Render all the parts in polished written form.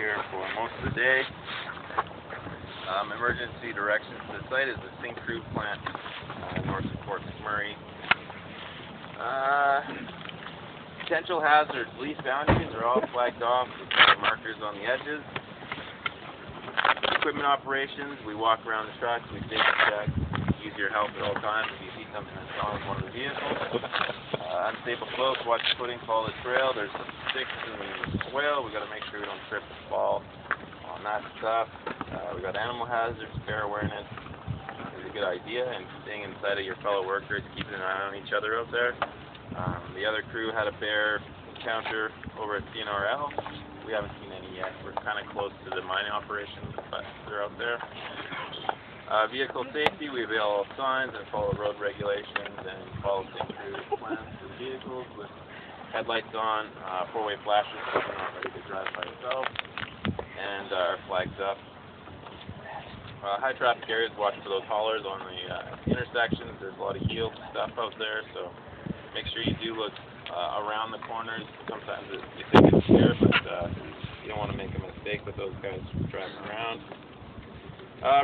here for most of the day. Emergency directions to the site is the Syncrude plant north of Fort McMurray. Potential hazards, leaf boundaries are all flagged off with markers on the edges. Equipment operations, we walk around the trucks, we safety check, use your help at all times if you see something that's wrong with one of the vehicles. Unstable slopes, watch the footing, follow the trail. There's some sticks in the swale, we got to make sure we don't trip and fall on that stuff. We got animal hazards, bear awareness is a good idea, and staying inside of your fellow workers, keeping an eye on each other out there. The other crew had a bear encounter over at CNRL. We haven't seen any yet. We're kind of close to the mining operations, but they're out there. Vehicle safety, we avail all signs and follow road regulations and follow Syncrude plans for the vehicles with headlights on, four-way flashers so you're not ready to drive by yourself, and are flagged up. High traffic areas, watch for those haulers on the intersections. There's a lot of yield stuff out there, so make sure you do look around the corners. Sometimes you think it's here, but you don't want to make a mistake with those guys driving around.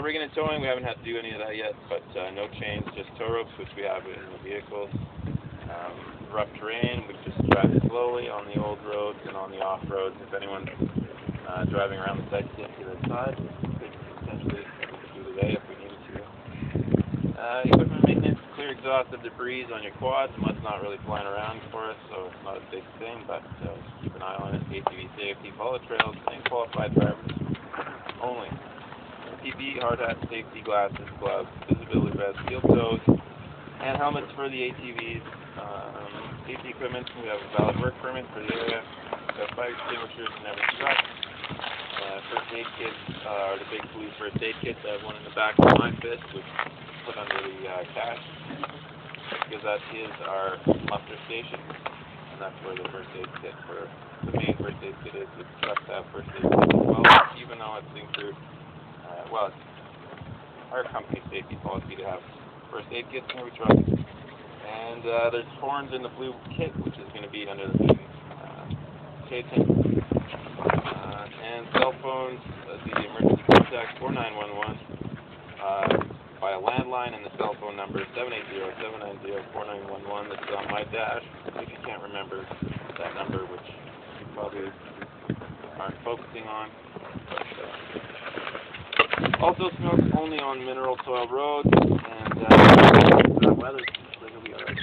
Rigging and towing, we haven't had to do any of that yet, but no chains, just tow ropes, which we have in the vehicles. Rough terrain, we just drive slowly on the old roads and on the off roads. If anyone's driving around the site to get to the side, we could potentially do today if we needed to. Equipment maintenance, clear exhaust of debris on your quads. Mud's not really flying around for us, so it's not a big thing, but keep an eye on it. ATV safety, follow trails, and qualified drivers only. PPE, hard hat, safety glasses, gloves, visibility vests, steel toes, and helmets for the ATVs. Safety equipment, we have a valid work permit for the area. We have fire extinguishers in every truck. First aid kits are the big police first aid kits. I have one in the back of my fist, which is put under the cash, because that is our muster station, and that's where the first aid kit for the main first aid kit is. The trucks have first aid kits as well, even though it's Syncrude. Well, it's our company's safety policy to have first aid kits in every truck. And there's horns in the blue kit, which is going to be under the main casing. And cell phones, the emergency contact 4911 by a landline, and the cell phone number 780-790-4911. That's on my dash. If you can't remember that number, which you probably aren't focusing on. But, also smoke only on mineral soil roads, and weather, so it'll be alright.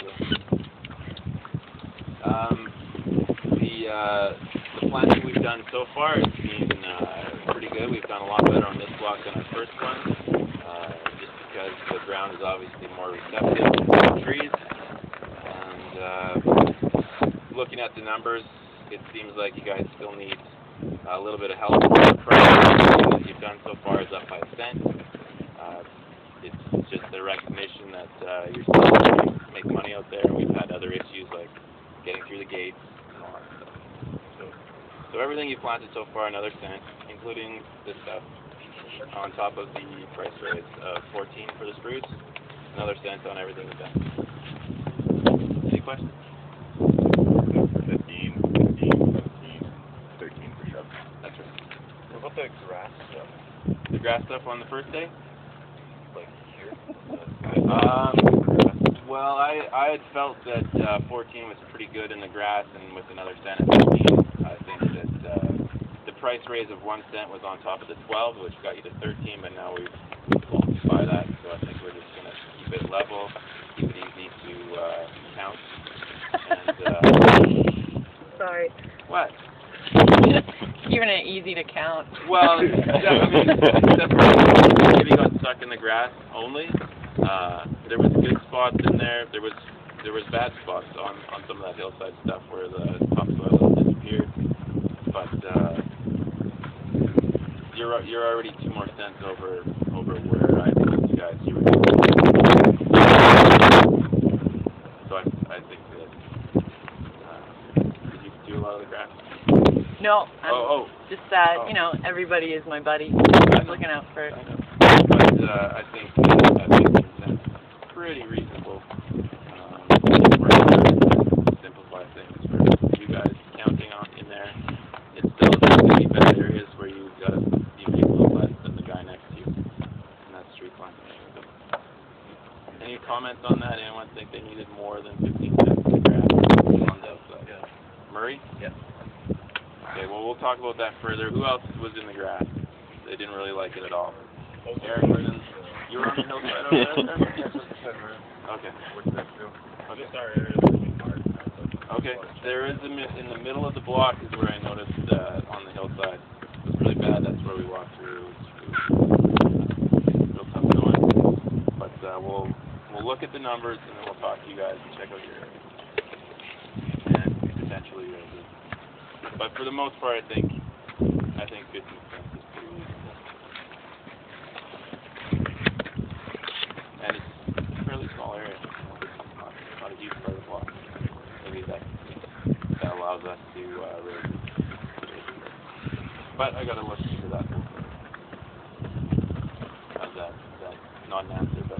The planting we've done so far has been pretty good. We've done a lot better on this block than our first one, just because the ground is obviously more receptive to trees. And looking at the numbers, it seems like you guys still need a little bit of help. The price that you've done so far is up by a cent. It's just the recognition that you're still trying to make money out there. We've had other issues like getting through the gates and all that stuff. So everything you've planted so far, another cent, including this stuff, on top of the price raise of 14 for the spruce, another cent on everything you've done. Any questions? 13 for shrubs. That's right. What about the grass stuff? The grass stuff on the first day? Like here? Well, I had felt that 14 was pretty good in the grass, and with another cent at 15, I think that the price raise of 1 cent was on top of the 12, which got you to 13, but now we've multiplied that, so I think we're just going to keep it level, keep it easy to count. And, Sorry. What? Keeping it easy to count. Well, except for maybe got stuck in the grass only. There was good spots in there. There was bad spots on some of that hillside stuff where the topsoil has disappeared. But you're already 2 more cents over where I think you guys were. So I think that did you do a lot of the grass? No, I'm just you know, everybody is my buddy. I'm looking out for it. But I think 15% is pretty reasonable. Simplify things for you guys counting on in there. It's still going to be bad areas where you comments on that? Anyone think they needed more than 15 steps of grass on the outside? Yeah. Murray? Yeah. Okay, well, we'll talk about that further. Who else was in the grass? They didn't really like it at all. Eric was in. You were on the hillside over there? Okay. Just our area is really hard. Okay. There is in the middle of the block is where I noticed on the hillside. It was really bad. That's where we walked through. It was real tough going. But we'll look at the numbers and then we'll talk to you guys and check out your area. And potentially yours. But for the most part, I think 15 cents is pretty reasonable. And it's a fairly small area. Not a huge part of the block. Maybe that allows us to really. But I got to look into that. How's that? Not an answer, but.